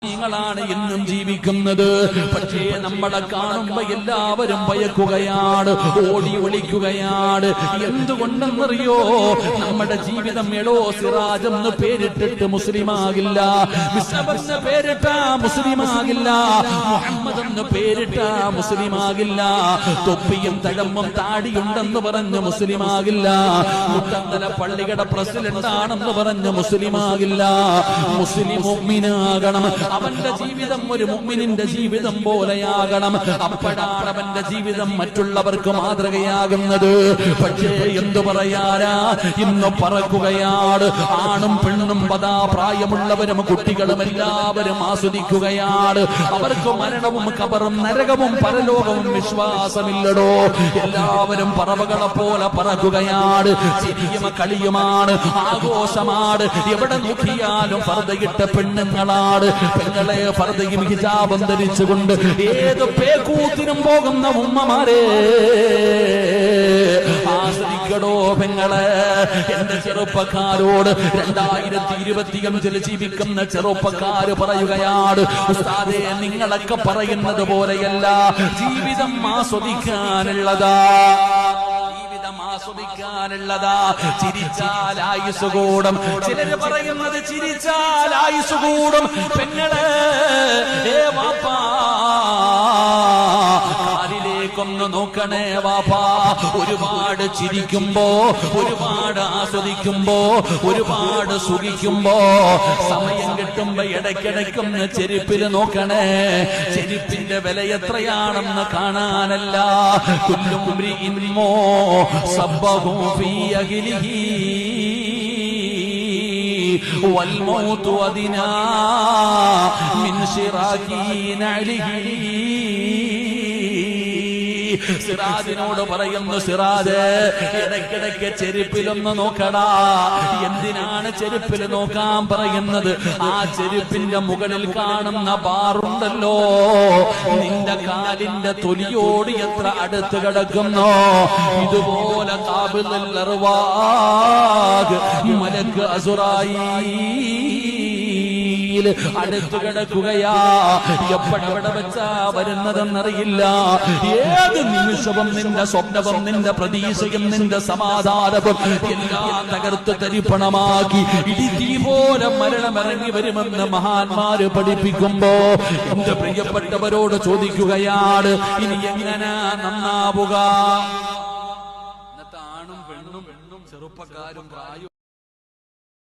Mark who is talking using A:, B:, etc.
A: ാണ് എന്നും ജീവിക്കുന്നത്. പക്ഷേ നമ്മളെ കാണുമ്പോ എല്ലാവരും ഭയക്കുകയാണ്, ഓടി ഒളിക്കുകയാണ്. എന്തുകൊണ്ടെന്നറിയോ? നമ്മുടെ ജീവിതം എളോ സിറാജ് എന്ന് പേരിട്ടിട്ട് മുസ്ലിമാകില്ല, മിസ്ബഹ് എന്ന് പേരിട്ടാ മുസ്ലിമാകില്ല, മുഹമ്മദ് എന്ന് പേരിട്ടാ മുസ്ലിമാകില്ല, തൊപ്പിയും തഴമ്പും താടിയുണ്ടെന്ന് പറഞ്ഞ് മുസ്ലിമാകില്ല, മുട്ടന്തല പള്ളിയുടെ പ്രസിഡന്റ് ആണെന്ന് പറഞ്ഞ് മുസ്ലിമാകില്ല. മുസ്ലിം മുഅ്മിനാകണം. അവന്റെ ജീവിതം ഒരു മുഅ്മിനിന്റെ ജീവിതം പോലെയാകണം. അപ്പോഴാണ് അവന്റെ ജീവിതം മറ്റുള്ളവർക്ക് മാതൃകയാകുന്നത്. പക്ഷേ എന്തു പറയാനാ, ഇന്ന് പറക്കുകയാണ്. ആണും പെണ്ണും പ്രായമുള്ളവരും കുട്ടികളും എല്ലാവരും ആസ്വദിക്കുകയാണ്. അവർക്ക് മരണവും ഖബറും നരകവും പരലോകവും വിശ്വാസമില്ലടോ. എല്ലാവരും പറവകളെ പോലെ പറക്കുകയാണ്. ചിരിയും കളിയുമാണ്, ആഘോഷമാണ്. എവിടെ നോക്കിയാലും ഫർദയിട്ട പെണ്ണുങ്ങളാണ്. പെങ്ങളെ ഫർദയും ഹിജാബും ധരിച്ചുകൊണ്ട് ഏത് പേക്കൂത്തിനും പോകുന്ന ഉമ്മമാരെ ആശ്രയിക്കടോ പെങ്ങളെ. എന്റെ ചെറുപ്പക്കാരോട് 2025 ജീവിക്കുന്ന ചെറുപ്പക്കാര് പറയുകയാണ്, ഉസ്താദേ നിങ്ങളൊക്കെ പറയുന്നത് പോലെയല്ല ജീവിതം ആസ്വദിക്കാനുള്ളതാ, ആസ്വദിക്കാനുള്ളതാ. ചിരിച്ചാൽ ആയുസ് കൂടും. ചിലര് പറയുന്നത് ചിരിച്ചാൽ ആയുസ് കൂടും. പെങ്ങളെ വാപ്പാ കാലിലേക്കൊന്ന് നോക്കണേ വാപ്പാ. ഒരുപാട് ചിരിക്കുമ്പോ, ഒരുപാട് ആസ്വദിക്കുമ്പോ, ഒരുപാട് സുഖിക്കുമ്പോ, സമയം കിട്ടുമ്പോ ഇടയ്ക്കിടയ്ക്കൊന്ന് ചെരുപ്പിൽ നോക്കണേ. ചെരുപ്പിന്റെ വില എത്രയാണെന്ന് കാണാനല്ല. കുല്ലും ഇൻമോ സബ്ബഹു ഫീ അഹ്ലിഹി വൽമൗതു അദിനാ മിൻ ശിറാകി നഅലിഹി. സിറാജിനോട് പറയുന്നു, സിറാജ് ഇടയ്ക്കിടയ്ക്ക് ചെരുപ്പിലൊന്ന് നോക്കടാ. എന്തിനാണ് ചെരുപ്പിൽ നോക്കാൻ പറയുന്നത്? ആ ചെരുപ്പിന്റെ മുകളിൽ കാണുന്ന ബാറുണ്ടല്ലോ, നിന്റെ കാലിന്റെ തൊലിയോട് എത്ര അടുത്ത് കിടക്കുന്നോ ഇതുപോലെ ഖാബിദുൽ അർവാഹ് മലക്ക് അസ്റായീൽ അടുത്ത് കിടക്കുകയാ. എപ്പോഴെവിടെ വെച്ചാ വരുന്നതെന്നറിയില്ല. ഏത് നിമിഷവും നിന്റെ സ്വപ്നവും നിന്റെ പ്രതീക്ഷയും നിന്റെ സമാധാനവും എല്ലാം തകർത്ത് തരിപ്പണമാക്കി ഇടിതീ പോലെ മരണമിറങ്ങി വരുമെന്ന് മഹാന്മാര് പഠിപ്പിക്കുമ്പോ എന്റെ പ്രിയപ്പെട്ടവരോട് ചോദിക്കുകയാണ്, ഇനി എങ്ങനെ നന്നാവുക? ആണും പെണ്ണും ചെറുപ്പക്കാരും പ്രായവും